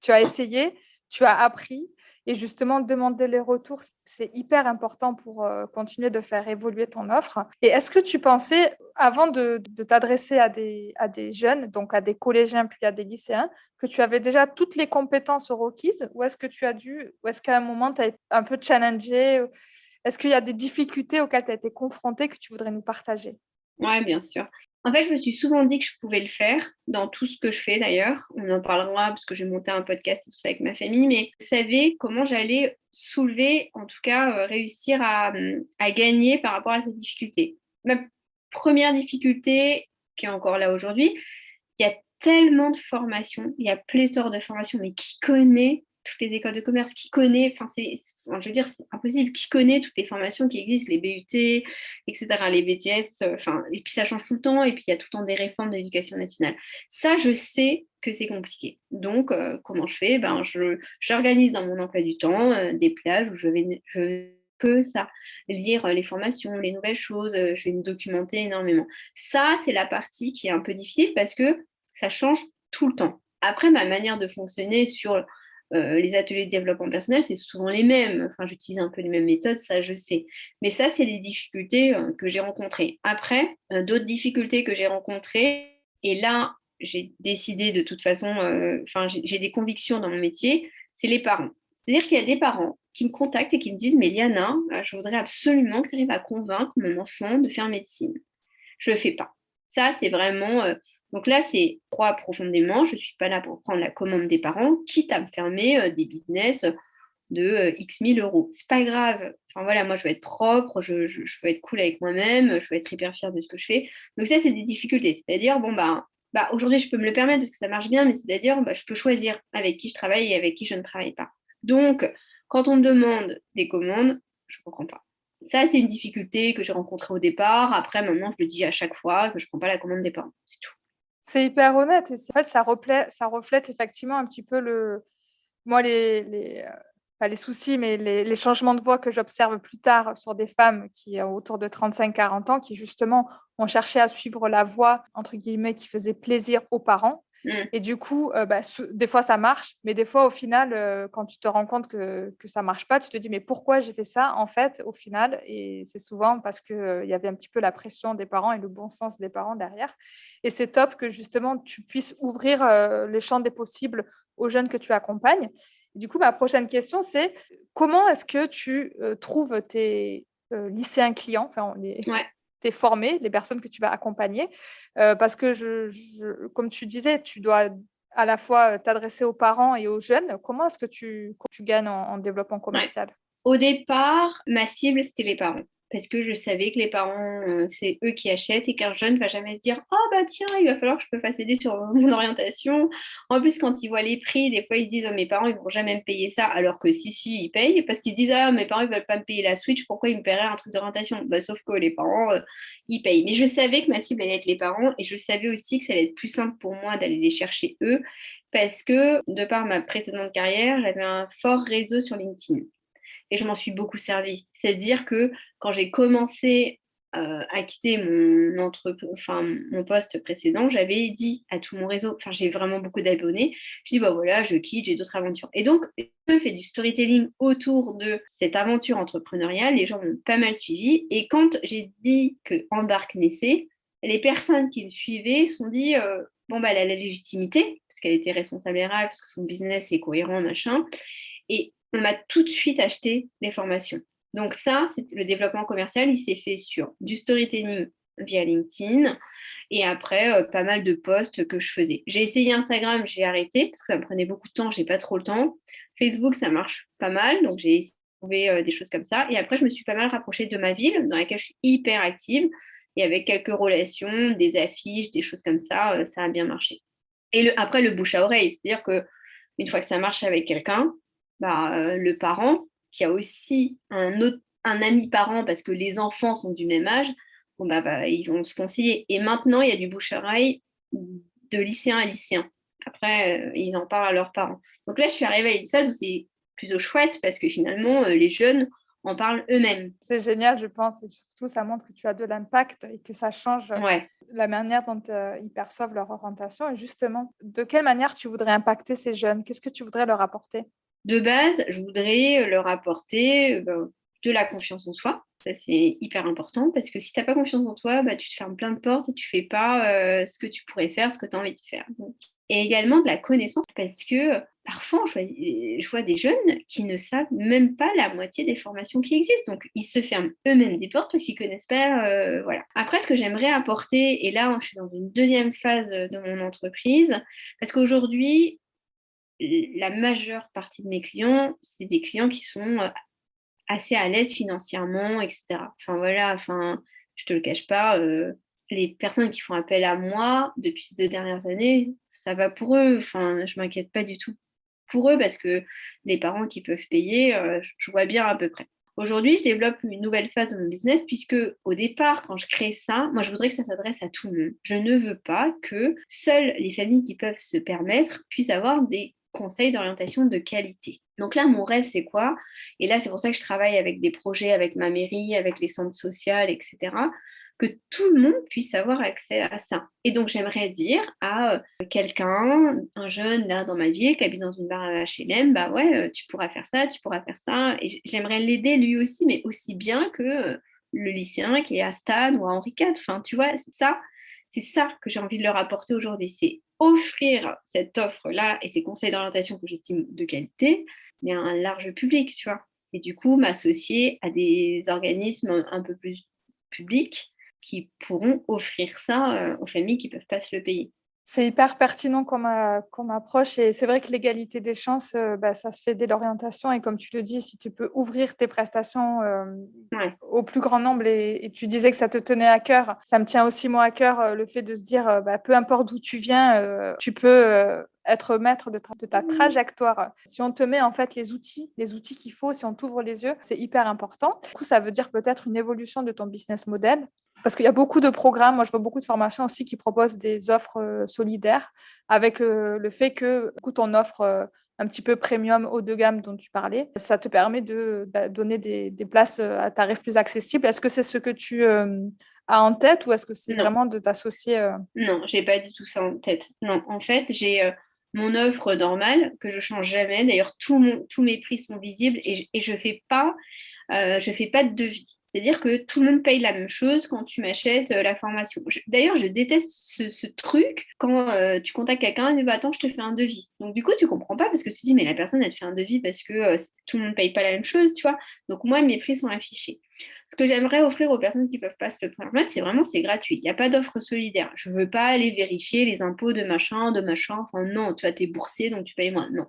tu as essayé, tu as appris, et justement demander les retours, c'est hyper important pour continuer de faire évoluer ton offre. Et est-ce que tu pensais, avant de t'adresser à des jeunes, donc à des collégiens puis à des lycéens, que tu avais déjà toutes les compétences requises, ou est-ce qu'à un moment, tu as été un peu challengé? Est-ce qu'il y a des difficultés auxquelles tu as été confrontée que tu voudrais nous partager? Ouais, bien sûr. En fait, je me suis souvent dit que je pouvais le faire dans tout ce que je fais d'ailleurs. On en parlera parce que j'ai monté un podcast et tout ça avec ma famille, mais je savais comment j'allais soulever, en tout cas réussir à gagner par rapport à ces difficultés. Ma première difficulté, qui est encore là aujourd'hui, il y a tellement de formations, il y a pléthore de formations, mais qui connaît toutes les écoles de commerce, qui connaît, je veux dire, c'est impossible, qui connaît toutes les formations qui existent, les BUT, etc., les BTS, et puis ça change tout le temps, et puis il y a tout le temps des réformes de l'éducation nationale. Ça, je sais que c'est compliqué. Donc, comment je fais? J'organise dans mon emploi du temps des plages où je que ça, lire les formations, les nouvelles choses, je vais me documenter énormément. Ça, c'est la partie qui est un peu difficile parce que ça change tout le temps. Après, ma manière de fonctionner sur les ateliers de développement personnel, c'est souvent les mêmes. Enfin, j'utilise un peu les mêmes méthodes, ça je sais. Mais ça, c'est les difficultés que j'ai rencontrées. Après, d'autres difficultés que j'ai rencontrées, et là, j'ai décidé de toute façon, j'ai des convictions dans mon métier, c'est les parents. C'est-à-dire qu'il y a des parents qui me contactent et qui me disent, mais Liana, je voudrais absolument que tu arrives à convaincre mon enfant de faire médecine. Je ne le fais pas. Ça, c'est vraiment... donc là, c'est croire profondément, je ne suis pas là pour prendre la commande des parents, quitte à me fermer des business de X mille euros. C'est pas grave. Enfin voilà, moi, je veux être propre, je veux être cool avec moi-même, je veux être hyper fière de ce que je fais. Donc ça, c'est des difficultés. C'est-à-dire, aujourd'hui, je peux me le permettre parce que ça marche bien, mais c'est-à-dire, je peux choisir avec qui je travaille et avec qui je ne travaille pas. Donc, quand on me demande des commandes, je ne comprends pas. Ça, c'est une difficulté que j'ai rencontrée au départ. Après, maintenant, je le dis à chaque fois que je ne prends pas la commande des parents. C'est tout. C'est hyper honnête et en fait, ça reflète effectivement un petit peu moi, pas les soucis, mais les changements de voix que j'observe plus tard sur des femmes qui ont autour de 35-40 ans, qui justement ont cherché à suivre la voie, entre guillemets, qui faisait plaisir aux parents. Mm. Et du coup, des fois, ça marche, mais des fois, au final, quand tu te rends compte que ça marche pas, tu te dis: «Mais pourquoi j'ai fait ça?» En fait, au final, et c'est souvent parce que, il y avait un petit peu la pression des parents et le bon sens des parents derrière. Et c'est top que justement, tu puisses ouvrir, le champ des possibles aux jeunes que tu accompagnes. Du coup, ma prochaine question, c'est comment est-ce que tu, trouves tes, lycéens clients, enfin les Ouais. tes formés, les personnes que tu vas accompagner? Parce que comme tu disais, tu dois à la fois, t'adresser aux parents et aux jeunes. Comment est-ce que tu gagnes en développement Ouais. commercial? Au départ, ma cible, c'était les parents. Parce que je savais que les parents, c'est eux qui achètent et qu'un jeune ne va jamais se dire: «Ah bah tiens, il va falloir que je me fasse aider sur mon orientation». En plus, quand ils voient les prix, des fois, ils se disent: «Ah, mes parents, ils vont jamais me payer ça». Alors que si, ils payent parce qu'ils se disent: «Ah, mes parents, ils veulent pas me payer la Switch, pourquoi ils me paieraient un truc d'orientation?» Bah, sauf que les parents, ils payent. Mais je savais que ma cible allait être les parents et je savais aussi que ça allait être plus simple pour moi d'aller les chercher eux parce que, de par ma précédente carrière, j'avais un fort réseau sur LinkedIn et je m'en suis beaucoup servie. C'est-à-dire que quand j'ai commencé à quitter mon poste précédent, j'avais dit à tout mon réseau, enfin j'ai vraiment beaucoup d'abonnés, je dis bah voilà, je quitte, j'ai d'autres aventures. Et donc, j'ai fait du storytelling autour de cette aventure entrepreneuriale, les gens m'ont pas mal suivi. Et quand j'ai dit que Embarque naissait, les personnes qui me suivaient se sont dit bon bah elle a la légitimité, parce qu'elle était responsable RH, parce que son business est cohérent, machin. Et on m'a tout de suite acheté des formations. Donc ça, c'est le développement commercial, il s'est fait sur du storytelling via LinkedIn et après pas mal de posts que je faisais. J'ai essayé Instagram, j'ai arrêté parce que ça me prenait beaucoup de temps, j'ai pas trop le temps. Facebook, ça marche pas mal, donc j'ai essayé de trouver des choses comme ça. Et après, je me suis pas mal rapprochée de ma ville, dans laquelle je suis hyper active, et avec quelques relations, des affiches, des choses comme ça a bien marché. Et après, le bouche à oreille, c'est-à-dire que une fois que ça marche avec quelqu'un, le parent, qui a aussi un ami parent parce que les enfants sont du même âge, bon, ils vont se conseiller. Et maintenant, il y a du bouche-à-oreille de lycéen à lycéen. Après, ils en parlent à leurs parents. Donc là, je suis arrivée à une phase où c'est plutôt chouette parce que finalement, les jeunes en parlent eux-mêmes. C'est génial, je pense, et surtout, ça montre que tu as de l'impact et que ça change Ouais. la manière dont, ils perçoivent leur orientation. Et justement, de quelle manière tu voudrais impacter ces jeunes? Qu'est-ce que tu voudrais leur apporter? De base, je voudrais leur apporter de la confiance en soi. Ça, c'est hyper important parce que si tu n'as pas confiance en toi, tu te fermes plein de portes et tu fais pas ce que tu pourrais faire, ce que tu as envie de faire. Donc, et également de la connaissance parce que parfois, je vois des jeunes qui ne savent même pas la moitié des formations qui existent. Donc, ils se ferment eux-mêmes des portes parce qu'ils ne connaissent pas. Voilà. Après, ce que j'aimerais apporter, et là, je suis dans une deuxième phase de mon entreprise, parce qu'aujourd'hui, la majeure partie de mes clients, c'est des clients qui sont assez à l'aise financièrement, etc. Enfin voilà, enfin, je te le cache pas, les personnes qui font appel à moi depuis ces 2 dernières années, ça va pour eux. Enfin, je m'inquiète pas du tout pour eux parce que les parents qui peuvent payer, je vois bien à peu près. Aujourd'hui, je développe une nouvelle phase de mon business puisque au départ, quand je crée ça, moi je voudrais que ça s'adresse à tout le monde. Je ne veux pas que seules les familles qui peuvent se permettre puissent avoir des conseils d'orientation de qualité. Donc là, mon rêve, c'est quoi? Et là, c'est pour ça que je travaille avec des projets, avec ma mairie, avec les centres sociaux, etc., que tout le monde puisse avoir accès à ça. Et donc, j'aimerais dire à quelqu'un, un jeune là dans ma ville qui habite dans une barre à HLM, bah ouais, tu pourras faire ça, tu pourras faire ça. Et j'aimerais l'aider lui aussi, mais aussi bien que le lycéen qui est à Stan ou à Henri IV. Enfin, tu vois, c'est ça que j'ai envie de leur apporter aujourd'hui. C'est offrir cette offre-là et ces conseils d'orientation que j'estime de qualité, mais à un large public, tu vois. Et du coup, m'associer à des organismes un peu plus publics qui pourront offrir ça aux familles qui ne peuvent pas se le payer. C'est hyper pertinent comme approche, et c'est vrai que l'égalité des chances, ça se fait dès l'orientation. Et comme tu le dis, si tu peux ouvrir tes prestations, Ouais. au plus grand nombre, et tu disais que ça te tenait à cœur. Ça me tient aussi moi à cœur, le fait de se dire, peu importe d'où tu viens, tu peux, être maître de ta trajectoire. Si on te met en fait les outils qu'il faut, si on t'ouvre les yeux, c'est hyper important. Du coup, ça veut dire peut-être une évolution de ton business model. Parce qu'il y a beaucoup de programmes, moi je vois beaucoup de formations aussi qui proposent des offres solidaires, avec le fait que du coup, ton offre un petit peu premium, haut de gamme dont tu parlais, ça te permet de donner des places à tarifs plus accessibles. Est-ce que c'est ce que tu as en tête ou est-ce que c'est Non. vraiment de t'associer Non, j'ai pas du tout ça en tête. Non, en fait, j'ai mon offre normale que je change jamais. D'ailleurs, tous mes prix sont visibles et je fais pas de devis. C'est-à-dire que tout le monde paye la même chose quand tu m'achètes la formation. D'ailleurs, je déteste ce truc quand tu contactes quelqu'un et dit bah, attends, je te fais un devis. Donc, du coup, tu comprends pas parce que tu te dis mais la personne, elle te fait un devis parce que tout le monde paye pas la même chose, tu vois. Donc, moi, mes prix sont affichés. Ce que j'aimerais offrir aux personnes qui ne peuvent pas se le permettre, c'est gratuit. Il n'y a pas d'offre solidaire. Je ne veux pas aller vérifier les impôts de machin, de machin. Enfin, non, tu vois, tu es boursier, donc tu payes moins. Non.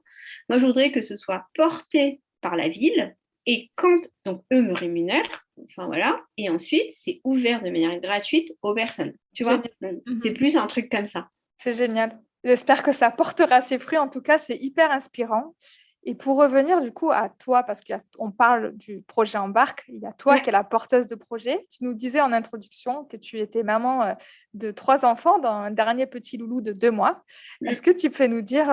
Moi, je voudrais que ce soit porté par la ville. Et donc eux me rémunèrent, enfin voilà, et ensuite, c'est ouvert de manière gratuite aux personnes. Tu vois. Donc, c'est plus un truc comme ça. C'est génial. J'espère que ça portera ses fruits. En tout cas, c'est hyper inspirant. Et pour revenir du coup à toi, parce qu'on parle du projet Embarque, il y a toi qui es la porteuse de projet. Tu nous disais en introduction que tu étais maman de 3 enfants, dans un dernier petit loulou de 2 mois. Est-ce que tu peux nous dire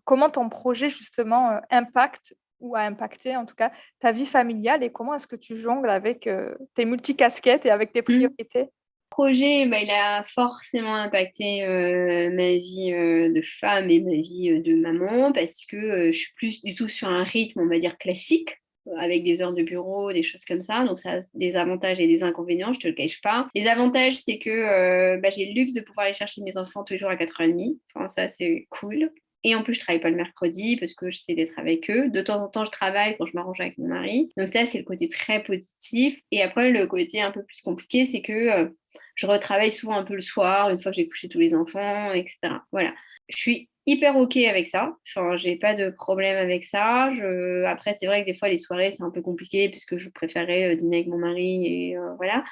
comment ton projet justement impacte ou a impacté en tout cas ta vie familiale et comment est-ce que tu jongles avec tes multicasquettes et avec tes priorités? Projet, il a forcément impacté ma vie de femme et ma vie de maman parce que je suis plus du tout sur un rythme, on va dire, classique avec des heures de bureau, des choses comme ça. Donc, ça a des avantages et des inconvénients, je te le cache pas. Les avantages, c'est que j'ai le luxe de pouvoir aller chercher mes enfants tous les jours à 4h30. Enfin, ça, c'est cool. Et en plus, je travaille pas le mercredi parce que j'essaie d'être avec eux. De temps en temps, je travaille quand je m'arrange avec mon mari. Donc ça, c'est le côté très positif. Et après, le côté un peu plus compliqué, c'est que je retravaille souvent un peu le soir, une fois que j'ai couché tous les enfants, etc. Voilà. Je suis hyper OK avec ça. Enfin, j'ai pas de problème avec ça. Après, c'est vrai que des fois, les soirées, c'est un peu compliqué puisque je préférais dîner avec mon mari et voilà.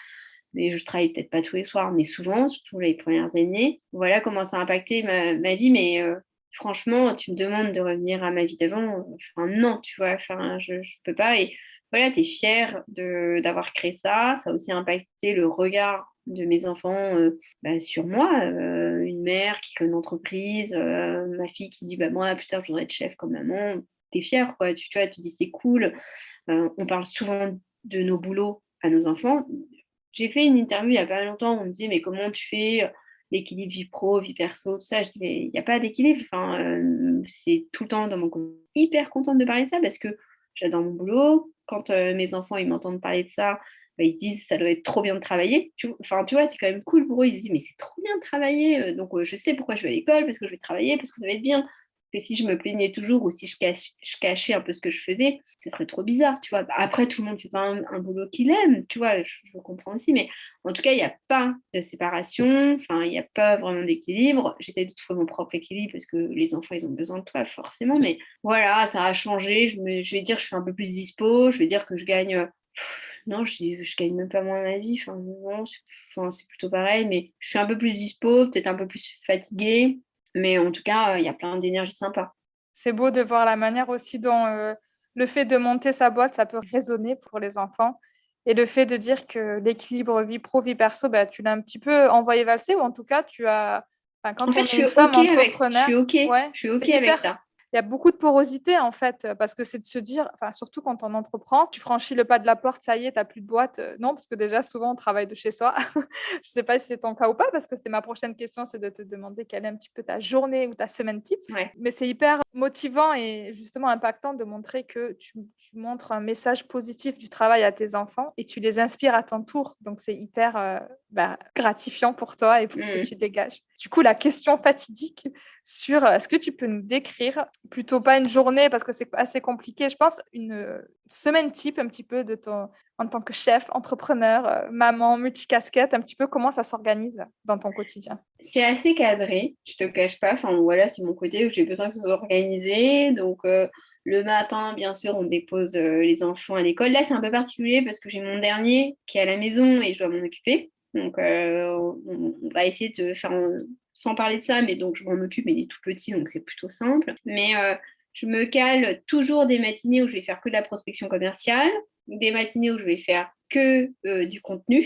Mais je travaille peut-être pas tous les soirs, mais souvent, surtout les premières années. Voilà comment ça a impacté ma vie. Mais franchement, tu me demandes de revenir à ma vie d'avant. Enfin, non, tu vois, enfin, je peux pas. Et voilà, tu es fière d'avoir créé ça. Ça a aussi impacté le regard de mes enfants sur moi. Une mère qui crée une entreprise, ma fille qui dit bah, moi, plus tard, je voudrais être chef comme maman. T'es fière, quoi. Tu vois, tu dis c'est cool. On parle souvent de nos boulots à nos enfants. J'ai fait une interview il n'y a pas longtemps où on me dit mais comment tu fais l'équilibre vie pro, vie perso, tout ça. Je dis mais il n'y a pas d'équilibre. Enfin, c'est tout le temps dans mon côté. Hyper contente de parler de ça parce que j'adore mon boulot. Quand mes enfants ils m'entendent parler de ça, ils se disent ça doit être trop bien de travailler. Enfin, tu vois, c'est quand même cool pour eux. Ils se disent mais c'est trop bien de travailler. Donc je sais pourquoi je vais à l'école, parce que je vais travailler, parce que ça va être bien. Que si je me plaignais toujours ou si je cachais un peu ce que je faisais, ce serait trop bizarre, tu vois. Après, tout le monde fait pas un boulot qu'il aime, tu vois, je comprends aussi, mais en tout cas, il n'y a pas de séparation, enfin, il n'y a pas vraiment d'équilibre. J'essaie de trouver mon propre équilibre parce que les enfants, ils ont besoin de toi, forcément, mais voilà, ça a changé. Je vais dire que je suis un peu plus dispo, je vais dire que je gagne. Non, je gagne même pas moins ma vie, enfin, non, c'est plutôt pareil, mais je suis un peu plus dispo, peut-être un peu plus fatiguée. Mais en tout cas, il y a plein d'énergie sympa. C'est beau de voir la manière aussi dont le fait de monter sa boîte, ça peut résonner pour les enfants. Et le fait de dire que l'équilibre vie pro, vie perso, bah, tu l'as un petit peu envoyé valser, ou en tout cas, tu as. Enfin, En quand fait, on je est suis une femme OK avec ça. entrepreneur, ouais, Je suis c'est OK avec hyper. ça. Il y a beaucoup de porosité en fait, parce que c'est de se dire, enfin, surtout quand on entreprend, tu franchis le pas de la porte, ça y est, tu n'as plus de boîte. Non, parce que déjà, souvent, on travaille de chez soi. Je ne sais pas si c'est ton cas ou pas, parce que c'était ma prochaine question, c'est de te demander quelle est un petit peu ta journée ou ta semaine type. Ouais. Mais c'est hyper motivant et justement impactant de montrer que tu montres un message positif du travail à tes enfants et tu les inspires à ton tour. Donc, c'est hyper gratifiant pour toi et pour ce que tu dégages. Du coup, la question fatidique sur est-ce que tu peux nous décrire, plutôt pas une journée parce que c'est assez compliqué, je pense, une semaine type un petit peu en tant que chef, entrepreneur, maman, multicasquette, un petit peu comment ça s'organise dans ton quotidien? C'est assez cadré, je te cache pas. Enfin, voilà, c'est mon côté où j'ai besoin que ce soit organisé. Donc, le matin, bien sûr, on dépose les enfants à l'école. Là, c'est un peu particulier parce que j'ai mon dernier qui est à la maison et je dois m'en occuper. Donc, on va essayer de faire sans parler de ça, mais donc je m'en occupe, mais il est tout petit, donc c'est plutôt simple. Mais je me cale toujours des matinées où je vais faire que de la prospection commerciale, des matinées où je vais faire que du contenu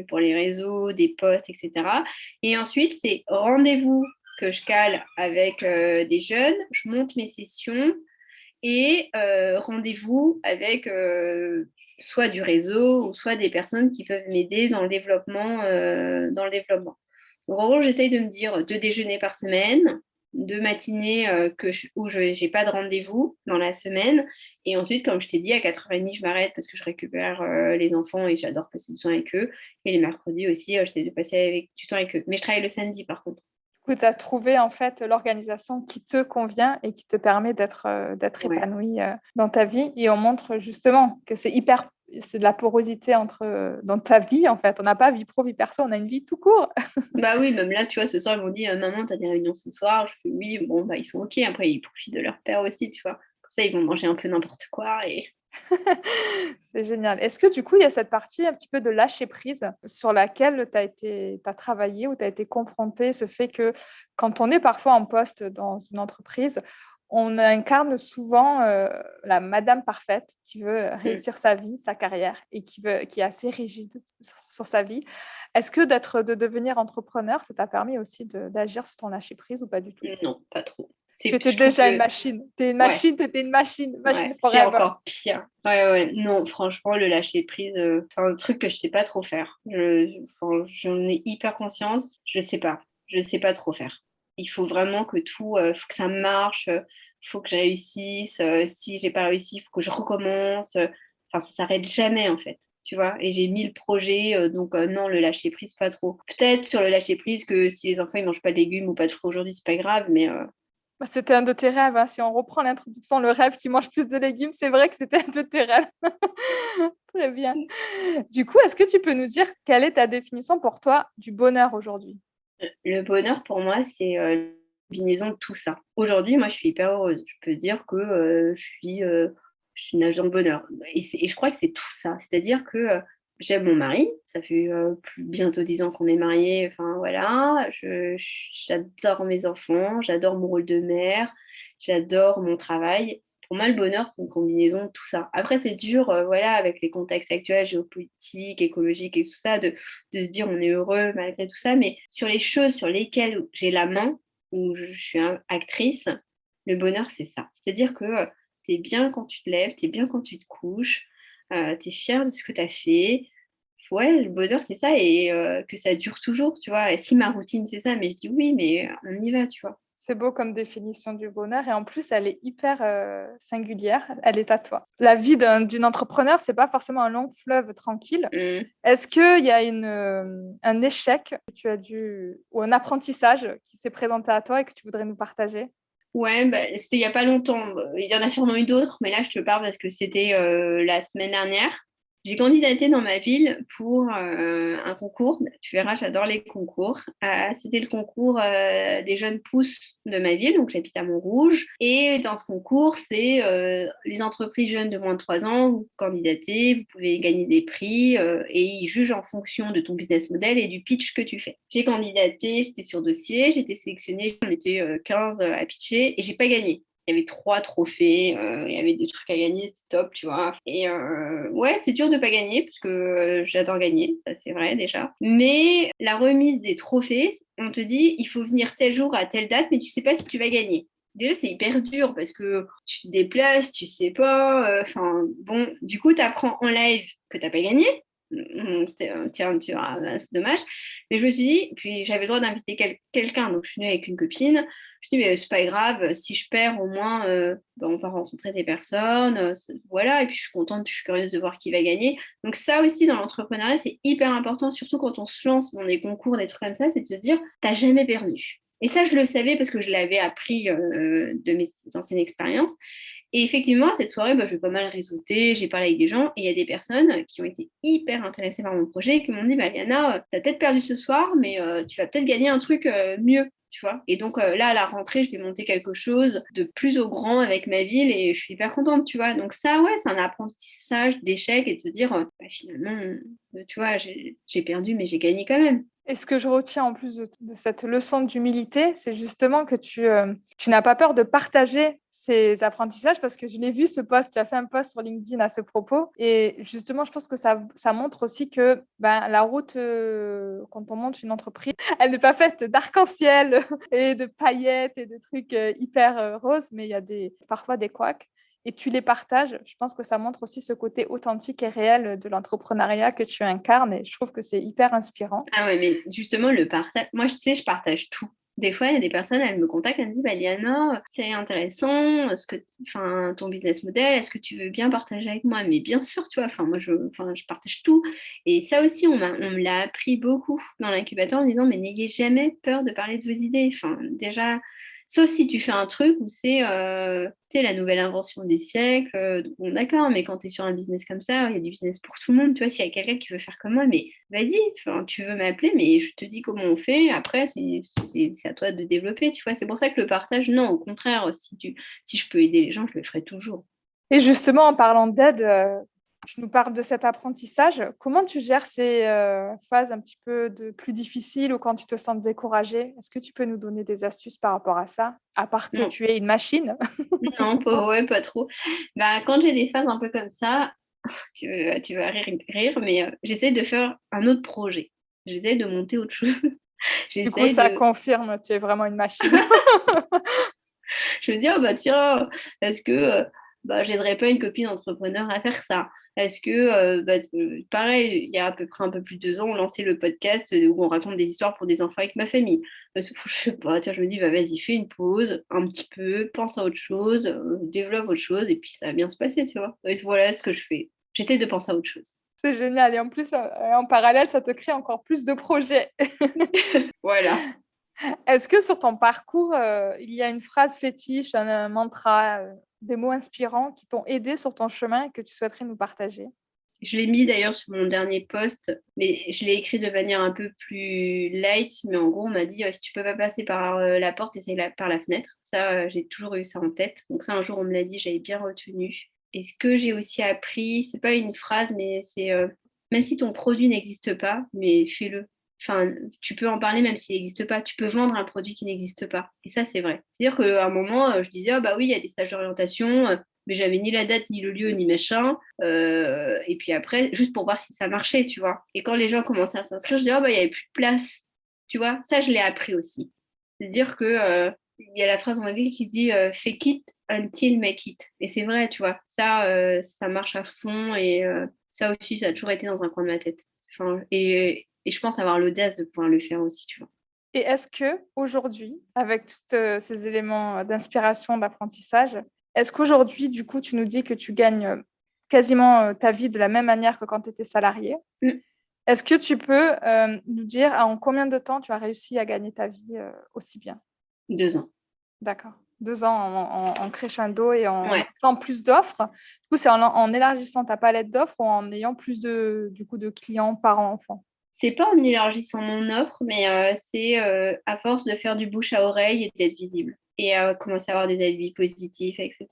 pour les réseaux, des posts, etc. Et ensuite, c'est rendez-vous que je cale avec des jeunes, je monte mes sessions et rendez-vous avec soit du réseau ou soit des personnes qui peuvent m'aider dans le développement. Donc, en gros, j'essaye de me dire 2 déjeuners par semaine, 2 matinées où je n'ai pas de rendez-vous dans la semaine. Et ensuite, comme je t'ai dit, à 4h30, je m'arrête parce que je récupère les enfants et j'adore passer du temps avec eux. Et les mercredis aussi, j'essaie de passer du temps avec eux. Mais je travaille le samedi, par contre. Du coup, tu as trouvé en fait l'organisation qui te convient et qui te permet d'être Ouais. épanoui dans ta vie. Et on montre justement que c'est de la porosité dans ta vie en fait. On n'a pas vie pro, vie perso, on a une vie tout court. Bah oui, même là, tu vois, ce soir, ils m'ont dit, maman, t'as des réunions ce soir. Je fais oui, bon, bah ils sont OK. Après, ils profitent de leur père aussi, tu vois. Comme ça, ils vont manger un peu n'importe quoi. Et C'est génial. Est-ce que du coup, il y a cette partie un petit peu de lâcher prise sur laquelle tu as travaillé ou tu as été confronté, ce fait que quand on est parfois en poste dans une entreprise, on incarne souvent la madame parfaite qui veut réussir sa vie, sa carrière et qui est assez rigide sur sa vie. Est-ce que de devenir entrepreneur, ça t'a permis aussi d'agir sur ton lâcher prise ou pas du tout? non, pas trop. Tu étais Je trouve déjà que une machine. Tu es une ouais, machine, tu étais une machine ouais, c'est forever. encore pire. Ouais. Non, franchement, le lâcher prise, c'est un truc que je sais pas trop faire. J'en ai hyper conscience. Je sais pas. Je sais pas trop faire. Il faut vraiment que faut que ça marche. Faut que je réussisse. Si j'ai pas réussi, il faut que je recommence. Enfin, ça s'arrête jamais en fait. Tu vois, et j'ai 1000 projets, donc non, le lâcher prise, pas trop. Peut-être sur le lâcher prise que si les enfants ils mangent pas de légumes ou pas de fruits aujourd'hui, c'est pas grave, mais C'était un de tes rêves. Hein. Si on reprend l'introduction, le rêve qui mange plus de légumes, c'est vrai que c'était un de tes rêves. Très bien. Du coup, est-ce que tu peux nous dire quelle est ta définition pour toi du bonheur aujourd'hui? le bonheur pour moi, c'est une combinaison de tout ça. Aujourd'hui, moi, je suis hyper heureuse. Je peux dire que je suis une agent de bonheur. Et je crois que c'est tout ça. C'est-à-dire que j'aime mon mari. Ça fait bientôt 10 ans qu'on est mariés. Enfin, voilà. J'adore mes enfants. J'adore mon rôle de mère. J'adore mon travail. Pour moi, le bonheur, c'est une combinaison de tout ça. Après, c'est dur, voilà, avec les contextes actuels, géopolitiques, écologiques et tout ça, de se dire on est heureux malgré tout ça. Mais sur les choses sur lesquelles j'ai la main, où je suis actrice, le bonheur, c'est ça. C'est-à-dire que tu es bien quand tu te lèves, tu es bien quand tu te couches, tu es fier de ce que tu as fait. Ouais, le bonheur, c'est ça, et que ça dure toujours, tu vois. Et si ma routine, c'est ça, mais je dis oui, mais on y va, tu vois. C'est beau comme définition du bonheur et en plus, elle est hyper singulière. Elle est à toi. La vie d'une entrepreneur, c'est pas forcément un long fleuve tranquille. Mm. Est-ce qu'il y a un échec que tu as ou un apprentissage qui s'est présenté à toi et que tu voudrais nous partager? Ouais, bah, c'était il n'y a pas longtemps. Il y en a sûrement eu d'autres, mais là, je te parle parce que c'était la semaine dernière. J'ai candidaté dans ma ville pour un concours. Tu verras, j'adore les concours. C'était le concours des jeunes pousses de ma ville, donc j'habite à Montrouge. Et dans ce concours, c'est les entreprises jeunes de moins de 3 ans, vous candidatez, vous pouvez gagner des prix et ils jugent en fonction de ton business model et du pitch que tu fais. J'ai candidaté, c'était sur dossier, j'ai été sélectionnée, on était 15 à pitcher et j'ai pas gagné. Il y avait 3 trophées, il y avait des trucs à gagner, c'est top, tu vois. Et ouais, c'est dur de pas gagner, parce que j'adore gagner, ça c'est vrai déjà. Mais la remise des trophées, on te dit, il faut venir tel jour à telle date, mais tu sais pas si tu vas gagner. Déjà, c'est hyper dur parce que tu te déplaces, tu sais pas. Enfin, bon, du coup, tu apprends en live que t'as pas gagné. Tiens, tu vois, c'est dommage. Mais je me suis dit, puis j'avais le droit d'inviter quelqu'un, donc je suis venue avec une copine. Je dis, mais c'est pas grave, si je perds, au moins, ben, on va rencontrer des personnes, voilà, et puis je suis contente, je suis curieuse de voir qui va gagner. Donc ça aussi, dans l'entrepreneuriat, c'est hyper important, surtout quand on se lance dans des concours, des trucs comme ça, c'est de se dire, t'as jamais perdu. Et ça, je le savais parce que je l'avais appris de mes anciennes expériences. Et effectivement, cette soirée, bah, je vais pas mal réseauter, j'ai parlé avec des gens, et il y a des personnes qui ont été hyper intéressées par mon projet et qui m'ont dit, bah, Liana, t'as peut-être perdu ce soir, mais tu vas peut-être gagner un truc mieux. Tu vois. Et donc là, à la rentrée, je vais monter quelque chose de plus au grand avec ma ville et je suis hyper contente, tu vois. Donc ça, ouais, c'est un apprentissage d'échec et de se dire, bah, finalement, tu vois, j'ai perdu, mais j'ai gagné quand même. Et ce que je retiens en plus de cette leçon d'humilité, c'est justement que tu n'as pas peur de partager ces apprentissages parce que je l'ai vu ce post, tu as fait un post sur LinkedIn à ce propos. Et justement, je pense que ça montre aussi que ben, la route, quand on monte une entreprise, elle n'est pas faite d'arc-en-ciel et de paillettes et de trucs hyper roses, mais il y a parfois des couacs. et tu les partages, je pense que ça montre aussi ce côté authentique et réel de l'entrepreneuriat que tu incarnes et je trouve que c'est hyper inspirant. Ah ouais, mais justement, le partage, moi, tu sais, je partage tout. Des fois, il y a des personnes, elles me contactent, elles me disent, bah, Liana, c'est intéressant, ton business model, est-ce que tu veux bien partager avec moi? Mais bien sûr, tu vois, je partage tout. Et ça aussi, on me l'a appris beaucoup dans l'incubateur en disant, mais n'ayez jamais peur de parler de vos idées. Enfin, déjà, sauf si tu fais un truc où tu sais, la nouvelle invention du siècle, bon, d'accord, mais quand tu es sur un business comme ça, il y a du business pour tout le monde. Tu vois, s'il y a quelqu'un qui veut faire comme moi, mais vas-y, tu veux m'appeler, mais je te dis comment on fait. Après, c'est à toi de développer, tu vois. C'est pour ça que le partage, non, au contraire, si je peux aider les gens, je le ferai toujours. Et justement, en parlant d'aide, tu nous parles de cet apprentissage. Comment tu gères ces phases un petit peu plus difficiles ou quand tu te sens découragée? Est-ce que tu peux nous donner des astuces par rapport à ça, à part que Non. tu es une machine? Non, pas trop. Bah, quand j'ai des phases un peu comme ça, tu vas rire, mais j'essaie de faire un autre projet. J'essaie de monter autre chose. Du coup, ça confirme, tu es vraiment une machine. Je me dis, oh bah tiens, est-ce que j'aiderais pas une copine entrepreneur à faire ça? Est-ce que, pareil, il y a à peu près un peu plus de 2 ans, on lançait le podcast où on raconte des histoires pour des enfants avec ma famille. Parce que, je sais pas, tiens, je me dis, bah, vas-y, fais une pause, un petit peu, pense à autre chose, développe autre chose, et puis ça va bien se passer, tu vois. Et voilà ce que je fais. J'essaie de penser à autre chose. C'est génial. Et en plus, en parallèle, ça te crée encore plus de projets. Voilà. Est-ce que sur ton parcours, il y a une phrase fétiche, un mantra, des mots inspirants qui t'ont aidé sur ton chemin et que tu souhaiterais nous partager? Je l'ai mis d'ailleurs sur mon dernier post, mais je l'ai écrit de manière un peu plus light. Mais en gros, on m'a dit si tu peux pas passer par la porte, essaye par la fenêtre. Ça, j'ai toujours eu ça en tête. Donc ça, un jour, on me l'a dit, j'avais bien retenu. Et ce que j'ai aussi appris, c'est pas une phrase, mais c'est même si ton produit n'existe pas, mais fais-le. Enfin, tu peux en parler même s'il n'existe pas. Tu peux vendre un produit qui n'existe pas. Et ça, c'est vrai. C'est-à-dire qu'à un moment, je disais, ah bah oui, il y a des stages d'orientation, mais j'avais ni la date, ni le lieu, ni machin. Et puis après, juste pour voir si ça marchait, tu vois. Et quand les gens commençaient à s'inscrire, je disais, ah bah il n'y avait plus de place. Tu vois, ça, je l'ai appris aussi. C'est-à-dire que il y a la phrase en anglais qui dit fake it until make it. Et c'est vrai, tu vois. Ça marche à fond. Et ça aussi, ça a toujours été dans un coin de ma tête. Enfin, et je pense avoir l'audace de pouvoir le faire aussi, tu vois. Et est-ce que aujourd'hui, avec tous ces éléments d'inspiration, d'apprentissage, est-ce qu'aujourd'hui, du coup, tu nous dis que tu gagnes quasiment ta vie de la même manière que quand tu étais salarié? Est-ce que tu peux nous dire en combien de temps tu as réussi à gagner ta vie aussi bien? 2 ans. D'accord. 2 ans en crescendo et en Ouais. faisant plus d'offres. Du coup, c'est en élargissant ta palette d'offres ou en ayant plus de clients parents-enfants? C'est pas en élargissant mon offre, mais c'est à force de faire du bouche à oreille et d'être visible. Et commencer à avoir des avis positifs, etc.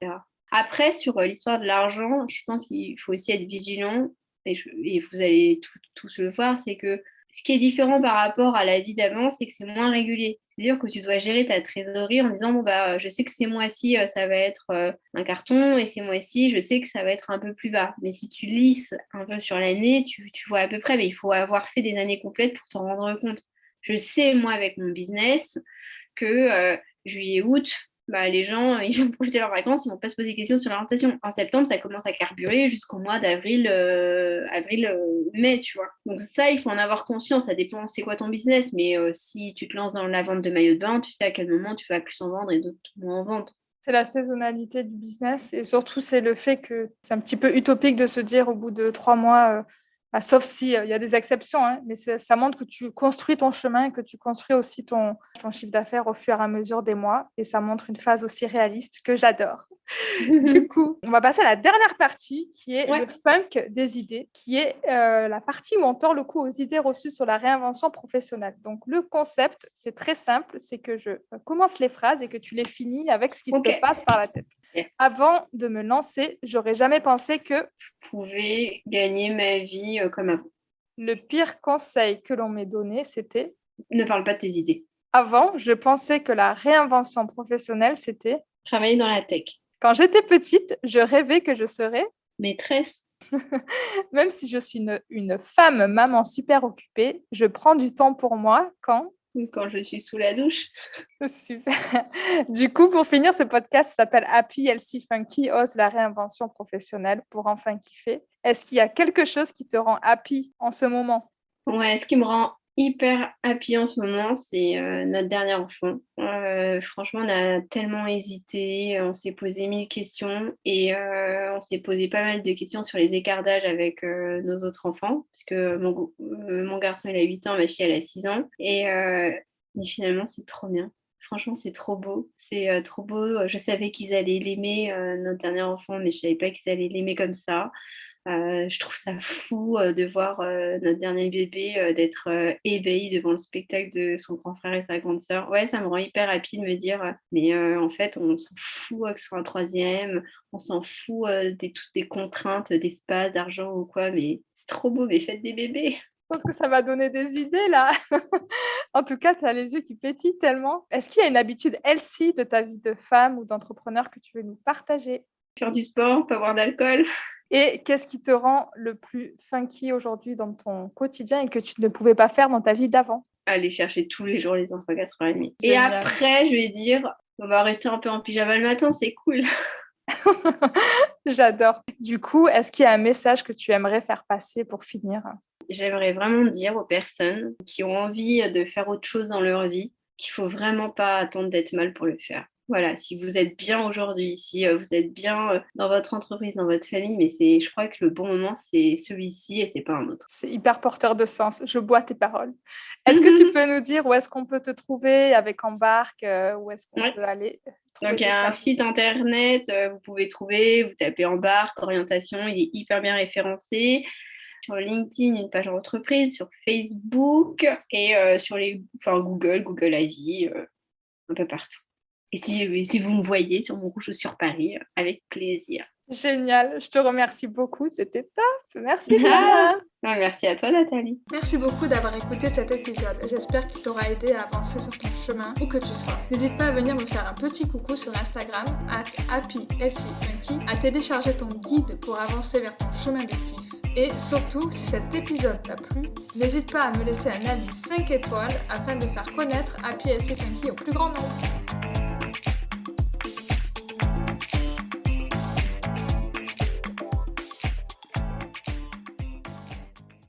Après, sur l'histoire de l'argent, je pense qu'il faut aussi être vigilant. Et vous allez tous le voir, c'est que ce qui est différent par rapport à la vie d'avant, c'est que c'est moins régulier. C'est-à-dire que tu dois gérer ta trésorerie en disant, bon, bah, je sais que ces mois-ci, ça va être un carton, et ces mois-ci, je sais que ça va être un peu plus bas. Mais si tu lisses un peu sur l'année, tu vois à peu près, mais il faut avoir fait des années complètes pour t'en rendre compte. Je sais, moi, avec mon business, que juillet-août, bah, les gens, ils vont profiter de leurs vacances, ils vont pas se poser des questions sur l'orientation. En septembre, ça commence à carburer jusqu'au mois d'avril, mai, tu vois. Donc ça, il faut en avoir conscience. Ça dépend, c'est quoi ton business. Mais si tu te lances dans la vente de maillots de bain, tu sais à quel moment tu vas plus en vendre et d'autres moins en vendre. C'est la saisonnalité du business et surtout, c'est le fait que c'est un petit peu utopique de se dire au bout de 3 mois, sauf s'il y a des exceptions, hein, mais ça montre que tu construis ton chemin et que tu construis aussi ton chiffre d'affaires au fur et à mesure des mois. Et ça montre une phase aussi réaliste que j'adore. Du coup, on va passer à la dernière partie qui est le funk des idées, qui est la partie où on tord le cou aux idées reçues sur la réinvention professionnelle. Donc, le concept, c'est très simple, c'est que je commence les phrases et que tu les finis avec ce qui te passe par la tête. Avant de me lancer, j'aurais jamais pensé que je pouvais gagner ma vie comme avant. Le pire conseil que l'on m'ait donné, c'était ne parle pas de tes idées. Avant, je pensais que la réinvention professionnelle, c'était travailler dans la tech. Quand j'étais petite, je rêvais que je serais maîtresse. Même si je suis une femme maman super occupée, je prends du temps pour moi quand quand je suis sous la douche. Super. Du coup, pour finir, ce podcast s'appelle Happy, Healthy, Funky, ose la réinvention professionnelle pour enfin kiffer. Est-ce qu'il y a quelque chose qui te rend happy en ce moment? Ouais, ce qui me rend hyper happy en ce moment, c'est notre dernier enfant. Franchement, on a tellement hésité, on s'est posé 1000 questions et on s'est posé pas mal de questions sur les écarts d'âge avec nos autres enfants, puisque mon garçon, il a 8 ans, ma fille, elle a 6 ans. Mais finalement, c'est trop bien. Franchement, c'est trop beau. C'est trop beau. Je savais qu'ils allaient l'aimer, notre dernier enfant, mais je savais pas qu'ils allaient l'aimer comme ça. Je trouve ça fou de voir notre dernier bébé d'être ébahi devant le spectacle de son grand frère et sa grande sœur. Ouais, ça me rend hyper happy de me dire, mais en fait, on s'en fout que ce soit un troisième, on s'en fout toutes des contraintes d'espace, d'argent ou quoi, mais c'est trop beau, mais faites des bébés. Je pense que ça m'a donné des idées là. En tout cas, tu as les yeux qui pétillent tellement. Est-ce qu'il y a une habitude healthy de ta vie de femme ou d'entrepreneur que tu veux nous partager? Faire du sport, pas boire d'alcool. Et qu'est-ce qui te rend le plus funky aujourd'hui dans ton quotidien et que tu ne pouvais pas faire dans ta vie d'avant? Aller chercher tous les jours les enfants à 4h30. Et Génial. après, je vais dire, on va rester un peu en pyjama le matin, c'est cool. J'adore. Du coup, est-ce qu'il y a un message que tu aimerais faire passer pour finir? J'aimerais vraiment dire aux personnes qui ont envie de faire autre chose dans leur vie qu'il ne faut vraiment pas attendre d'être mal pour le faire. Voilà, si vous êtes bien aujourd'hui, si vous êtes bien dans votre entreprise, dans votre famille, mais je crois que le bon moment, c'est celui-ci et c'est pas un autre. C'est hyper porteur de sens. Je bois tes paroles. Est-ce que tu peux nous dire où est-ce qu'on peut te trouver avec Embarque? Où est-ce qu'on peut aller trouver Donc, il y a un site internet, vous pouvez trouver, vous tapez Embarque, orientation, il est hyper bien référencé. Sur LinkedIn, une page entreprise, sur Facebook et sur Google Avis, un peu partout. Et si vous me voyez sur mon rouge sur Paris, avec plaisir. Génial, je te remercie beaucoup, c'était top. Merci Léa. Merci à toi Nathalie. Merci beaucoup d'avoir écouté cet épisode. J'espère qu'il t'aura aidé à avancer sur ton chemin où que tu sois. N'hésite pas à venir me faire un petit coucou sur Instagram @happy_funky, à télécharger ton guide pour avancer vers ton chemin de kiff. Et surtout, si cet épisode t'a plu, n'hésite pas à me laisser un avis 5 étoiles afin de faire connaître Happy Healthy Funky au plus grand nombre.